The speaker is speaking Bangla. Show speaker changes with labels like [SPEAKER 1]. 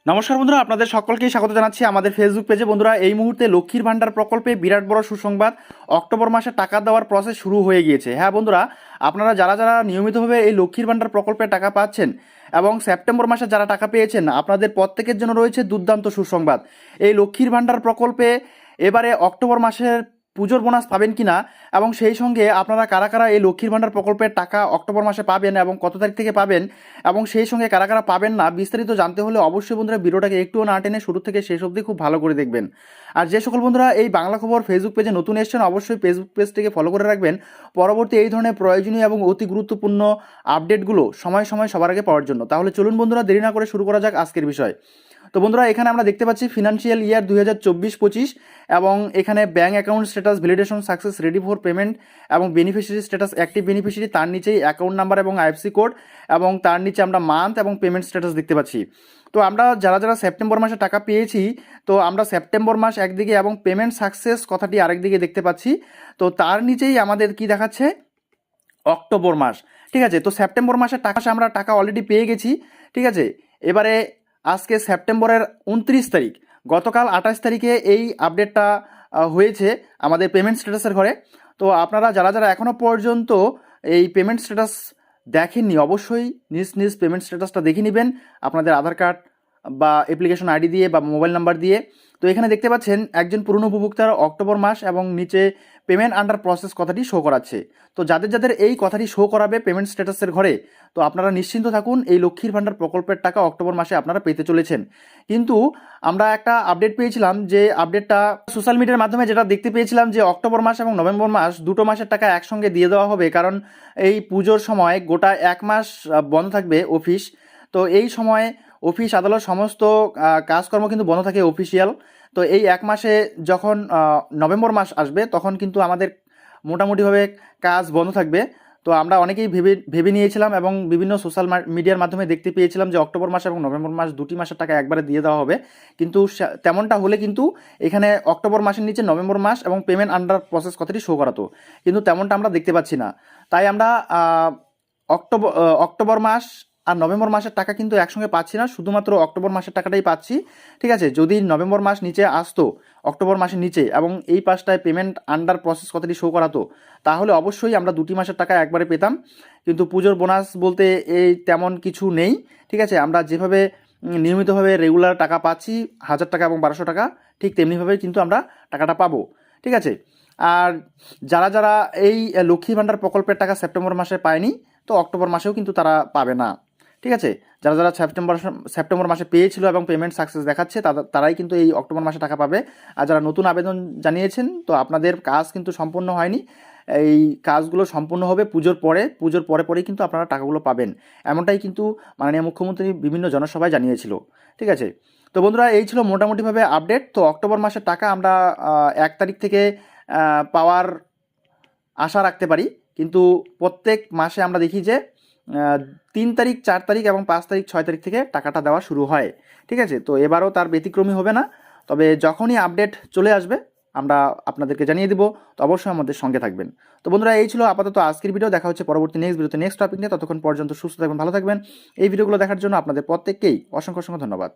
[SPEAKER 1] নমস্কার বন্ধুরা, আপনাদের সকলকেই স্বাগত জানাচ্ছি আমাদের ফেসবুক পেজে। বন্ধুরা, এই মুহূর্তে লক্ষ্মীর ভান্ডার প্রকল্পে বিরাট বড় সুসংবাদ, অক্টোবর মাসে টাকা দেওয়ার প্রসেস শুরু হয়ে গিয়েছে। হ্যাঁ বন্ধুরা, আপনারা যারা যারা নিয়মিতভাবে এই লক্ষ্মীর ভান্ডার প্রকল্পে টাকা পাচ্ছেন এবং সেপ্টেম্বর মাসে যারা টাকা পেয়েছেন, আপনাদের প্রত্যেকের জন্য রয়েছে দুর্দান্ত সুসংবাদ। এই লক্ষ্মীর ভান্ডার প্রকল্পে এবারে অক্টোবর মাসের পুজোর বোনাস পাবেন কিনা এবং সেই সঙ্গে আপনারা কারা কারা এই লক্ষ্মীর ভান্ডার প্রকল্পের টাকা অক্টোবর মাসে পাবেন এবং কত তারিখ থেকে পাবেন এবং সেই সঙ্গে কারা কারা পাবেন না, বিস্তারিত জানতে হলে অবশ্যই বন্ধুরা ভিডিওটাকে একটুও না টেনে শুরু থেকে শেষ অবধি খুব ভালো করে দেখবেন। আর যে সকল বন্ধুরা এই বাংলা খবর ফেসবুক পেজে নতুন এসেছেন, অবশ্যই ফেসবুক পেজটিকে ফলো করে রাখবেন পরবর্তী এই ধরনের প্রয়োজনীয় এবং অতি গুরুত্বপূর্ণ আপডেটগুলো সময় সময় সবার আগে পাওয়ার জন্য। তাহলে চলুন বন্ধুরা, দেরি না করে শুরু করা যাক আজকের বিষয়। তো বন্ধুরা, এখানে আমরা দেখতে পাচ্ছি ফিনান্সিয়াল ইয়ার 2024-25 এবং এখানে bank account status validation success ready for payment এবং বেনিফিশিয়ারি স্ট্যাটাস অ্যাক্টিভ বেনিফিশিয়ারি, তার নিচেই অ্যাকাউন্ট নাম্বার এবং আইএফসি কোড এবং তার নিচে আমরা মান্থ এবং পেমেন্ট স্ট্যাটাস দেখতে পাচ্ছি। তো আমরা যারা যারা সেপ্টেম্বর মাসে টাকা পেয়েছি, তো আমরা সেপ্টেম্বর মাস একদিকে এবং পেমেন্ট সাকসেস কথাটি আরেকদিকে দেখতে পাচ্ছি। তো তার নিচেই আমাদের কি দেখাচ্ছে, অক্টোবর মাস। ঠিক আছে, তো সেপ্টেম্বর মাসের টাকা আমরা টাকা অলরেডি পেয়ে গেছি। ঠিক আছে, এবারে আজকে সেপ্টেম্বরের 29 তারিখ, গতকাল 28 তারিখে এই আপডেটটা হয়েছে আমাদের পেমেন্ট স্ট্যাটাসের ঘরে। তো আপনারা যারা যারা এখনও পর্যন্ত এই পেমেন্ট স্ট্যাটাস দেখেননি, অবশ্যই নিজ নিজ পেমেন্ট স্ট্যাটাসটা দেখে নেবেন আপনাদের আধার কার্ড বা অ্যাপ্লিকেশন আইডি দিয়ে বা মোবাইল নাম্বার দিয়ে। তো এখানে দেখতে পাচ্ছেন একজন পুরনো উপভোক্তার অক্টোবর মাস এবং নিচে পেমেন্ট আন্ডার প্রসেস কথাটি শো করাচ্ছে। তো যাদের যাদের এই কথাটি শো করাবে পেমেন্ট স্ট্যাটাসের ঘরে, তো আপনারা নিশ্চিন্ত থাকুন, এই লক্ষ্মীর ভান্ডার প্রকল্পের টাকা অক্টোবর মাসে আপনারা পেতে চলেছেন। কিন্তু আমরা একটা আপডেট পেয়েছিলাম, যে আপডেটটা সোশ্যাল মিডিয়ার মাধ্যমে যেটা দেখতে পেয়েছিলাম, যে অক্টোবর মাস এবং নভেম্বর মাস দুটো মাসের টাকা একসঙ্গে দিয়ে দেওয়া হবে, কারণ এই পুজোর সময় গোটা এক মাস বন্ধ থাকবে অফিস। তো এই সময় অফিস আদালত সমস্ত কাজকর্ম কিন্তু বন্ধ থাকে অফিসিয়াল। তো এই এক মাসে যখন নভেম্বর মাস আসবে, তখন কিন্তু আমাদের মোটামুটিভাবে কাজ বন্ধ থাকবে। তো আমরা অনেকেই ভেবে ভেবে নিয়েছিলাম এবং বিভিন্ন সোশ্যাল মিডিয়ার মাধ্যমে দেখতে পেয়েছিলাম যে অক্টোবর মাস এবং নভেম্বর মাস দুটি মাসের টাকা একবারে দিয়ে দেওয়া হবে। কিন্তু তেমনটা হলে কিন্তু এখানে অক্টোবর মাসের নিচে নভেম্বর মাস এবং পেমেন্ট আন্ডার প্রসেস কথাটি শো করাতো, কিন্তু তেমনটা আমরা দেখতে পাচ্ছি না। তাই আমরা অক্টোবর মাস আর নভেম্বর মাসের টাকা কিন্তু একসঙ্গে পাচ্ছি না, শুধুমাত্র অক্টোবর মাসের টাকাটাই পাচ্ছি। ঠিক আছে, যদি নভেম্বর মাস নিচে আসতো অক্টোবর মাসের নিচে এবং এই পাশটায় পেমেন্ট আন্ডার প্রসেস কথাটি শো করাতো, তাহলে অবশ্যই আমরা দুটি মাসের টাকা একবারে পেতাম। কিন্তু পুজোর বোনাস বলতে এই তেমন কিছু নেই। ঠিক আছে, আমরা যেভাবে নিয়মিতভাবে রেগুলার টাকা পাচ্ছি 1000 টাকা এবং 1200 টাকা, ঠিক তেমনিভাবেই কিন্তু আমরা টাকাটা পাবো। ঠিক আছে, আর যারা যারা এই লক্ষ্মী ভাণ্ডার প্রকল্পের টাকা সেপ্টেম্বর মাসে পায়নি, তো অক্টোবর মাসেও কিন্তু তারা পাবে না। ঠিক আছে, যারা যারা সেপ্টেম্বর মাসে পেয়েছিল এবং পেমেন্ট সাকসেস দেখাচ্ছে, তারাই কিন্তু এই অক্টোবর মাসে টাকা পাবে। আর যারা নতুন আবেদন জানিয়েছেন, তো আপনাদের কাজ কিন্তু সম্পূর্ণ হয়নি, এই কাজগুলো সম্পূর্ণ হবে পুজোর পরেই কিন্তু আপনারা টাকাগুলো পাবেন, এমনটাই কিন্তু মাননীয় মুখ্যমন্ত্রী বিভিন্ন জনসভায় জানিয়েছিল। ঠিক আছে, তো বন্ধুরা, এই ছিল মোটামুটিভাবে আপডেট। তো অক্টোবর মাসের টাকা আমরা 1 তারিখ থেকে পাওয়ার আশা রাখতে পারি, কিন্তু প্রত্যেক মাসে আমরা দেখি যে 3 তারিখ, 4 তারিখ এবং 5 তারিখ, 6 তারিখ থেকে টাকাটা দেওয়া শুরু হয়। ঠিক আছে, তো এবারও তার ব্যতিক্রমী হবে না। তবে যখনই আপডেট চলে আসবে আমরা আপনাদেরকে জানিয়ে দিব, তো অবশ্যই আমাদের সঙ্গে থাকবেন। তো বন্ধুরা, এই ছিল আপাতত আজকের ভিডিও। দেখা হচ্ছে পরবর্তী নেক্সট টপিক নিয়ে। ততক্ষণ পর্যন্ত সুস্থ থাকবেন, ভালো থাকবেন। এই ভিডিওগুলো দেখার জন্য আপনাদের প্রত্যেককেই অসংখ্য অসংখ্য ধন্যবাদ।